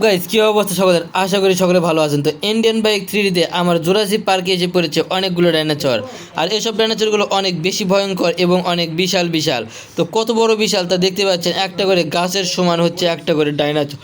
Guys কি অবস্থা সকলের, আশা করি সকলে ভালো আছেন। তো ইন্ডিয়ান বাইক 3D আমার জুরাসিক পার্কে এসে পড়েছে অনেকগুলো ডাইনোসর। আর এসব ডাইনোসরগুলো অনেক বেশি ভয়ঙ্কর এবং অনেক বিশাল বিশাল। তো কত বড় বিশাল তা দেখতে পাচ্ছেন, একটা করে গাছের সমান হচ্ছে একটা করে ডাইনোসর।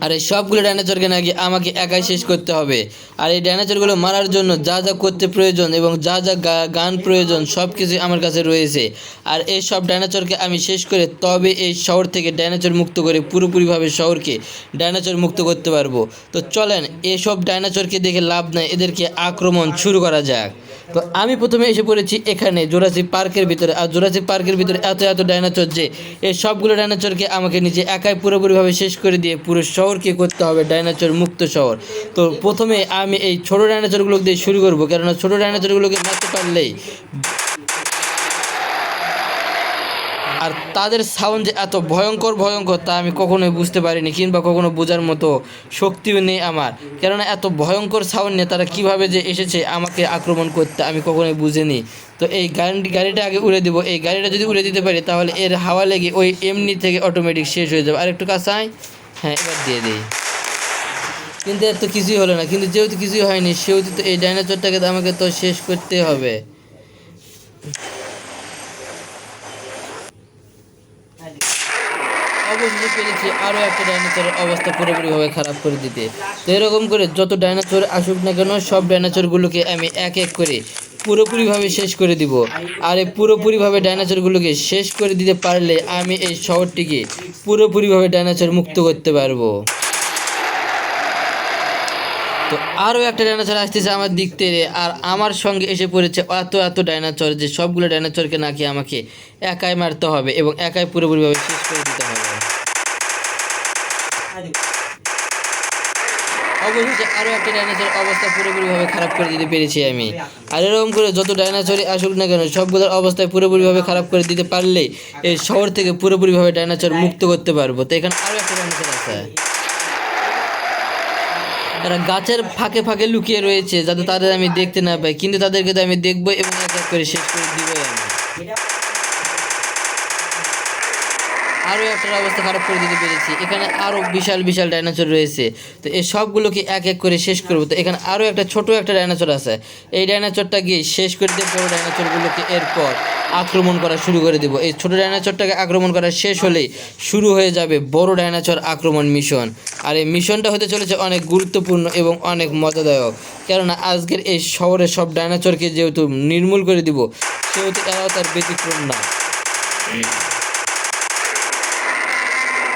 আর এই সবগুলো ডাইনোসরকে নাকি আমাকে একাই শেষ করতে হবে। আর এই ডাইনোসরগুলো মারার জন্য যা যা করতে প্রয়োজন এবং যা যা গান প্রয়োজন সব কিছুই আমার কাছে রয়েছে। আর এই সব ডাইনোসরকে আমি শেষ করে তবে এই শহর থেকে ডাইনোসর মুক্ত করে পুরোপুরিভাবে শহরকে ডাইনোসর মুক্ত করতে পারবো। তো চলেন এসব ডাইনোসরকে দেখে লাভ নাই, এদেরকে আক্রমণ শুরু করা যাক। তো আমি প্রথমে এসে পড়েছি এখানে জুরাসিক পার্কের ভিতরে। আর জুরাসিক পার্কের ভিতরে এত এত ডাইনোসর যে এই সবগুলো ডাইনোসরকে আমাকে নিচে একাই পুরোপুরিভাবে শেষ করে দিয়ে পুরো শহরকে করতে হবে ডাইনোসর মুক্ত শহর। তো প্রথমে আমি এই ছোটো ডাইনোসরগুলোকে দিয়ে শুরু করবো, কেননা ছোটো ডাইনোসরগুলোকে মারতে পারলেই আর তাদের সাউন্ড যে এত ভয়ঙ্কর ভয়ঙ্কর তা আমি কখনোই বুঝতে পারিনি, কিংবা কখনো বোঝার মতো শক্তিও নেই আমার। কেননা এত ভয়ঙ্কর সাউন্ড নিয়ে তারা কীভাবে যে এসেছে আমাকে আক্রমণ করতে আমি কখনোই বুঝিনি। তো এই গাড়িটা আগে উড়ে দেবো। এই গাড়িটা যদি উড়ে দিতে পারি তাহলে এর হাওয়া লেগে ওই এমনি থেকে অটোমেটিক শেষ হয়ে যাবে। আর একটু কাঁচাই, হ্যাঁ এবার দিয়ে দিই। কিন্তু এর তো কিছুই হলো না। কিন্তু যেহেতু কিছুই হয়নি সেহেতু তো এই ডাইনোসরটাকে তো আমাকে তো শেষ করতে হবে। অবশেষে পেরেছি আরও একটা ডাইনোসরের অবস্থা পুরোপুরিভাবে খারাপ করে দিতে। তো এরকম করে যত ডাইনোসর আসুক না কেন সব ডাইনোসরগুলোকে আমি এক এক করে পুরোপুরিভাবে শেষ করে দিব। আর এই পুরোপুরিভাবে ডাইনোসরগুলোকে শেষ করে দিতে পারলে আমি এই শহরটিকে পুরোপুরিভাবে ডাইনোসর মুক্ত করতে পারবো। তো আরও একটা ডাইনোসর আসতেছে আমার দিক থেকে, আর আমার সঙ্গে এসে পড়েছে এত এত ডাইনোসর যে সবগুলো ডাইনোসরকে নাকি আমাকে একাই মারতে হবে এবং একাই পুরোপুরিভাবে শেষ করে দিতে হবে। অবশেষে আরও একটা ডাইনোসর অবস্থা পুরোপুরিভাবে খারাপ করে দিতে পেরেছি আমি। আর এরকম করে যত ডাইনোসরই আসুক না কেন সবগুলোর অবস্থায় পুরোপুরিভাবে খারাপ করে দিতে পারলেই এই শহর থেকে পুরোপুরিভাবে ডাইনোসর মুক্ত করতে পারবো। তো এখানে আরও একটা ডাইনোসর আছে, তারা গাছের ফাঁকে ফাঁকে লুকিয়ে রয়েছে যাতে তাদের আমি দেখতে না পাই, কিন্তু তাদেরকে তো আমি দেখবো এবং এক এক করে শেষ করে দিবই আমি। আরও একটা অবস্থা খারাপ করে দিতে পেরেছি। এখানে আরও বিশাল বিশাল ডাইনোসর রয়েছে। তো এই সবগুলোকে এক এক করে শেষ করবো। তো এখানে আরও একটা ছোট একটা ডাইনোসর আছে। এই ডাইনোসরটা গিয়ে শেষ করে দিয়ে বড়ো ডাইনোসরগুলোকে এরপর আক্রমণ করা শুরু করে দেবো। এই ছোটো ডাইনোসরটাকে আক্রমণ করা শেষ হলেই শুরু হয়ে যাবে বড় ডাইনোসর আক্রমণ মিশন। আর এই মিশনটা হতে চলেছে অনেক গুরুত্বপূর্ণ এবং অনেক মজাদায়ক, কেননা আজকের এই শহরের সব ডাইনোসরকে যেহেতু নির্মূল করে দিব সেহেতু এরাও তার ব্যতিক্রম না।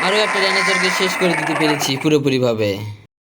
আরও একটা ডাইনোসরকে শেষ করে দিতে পেরেছি পুরোপুরিভাবে।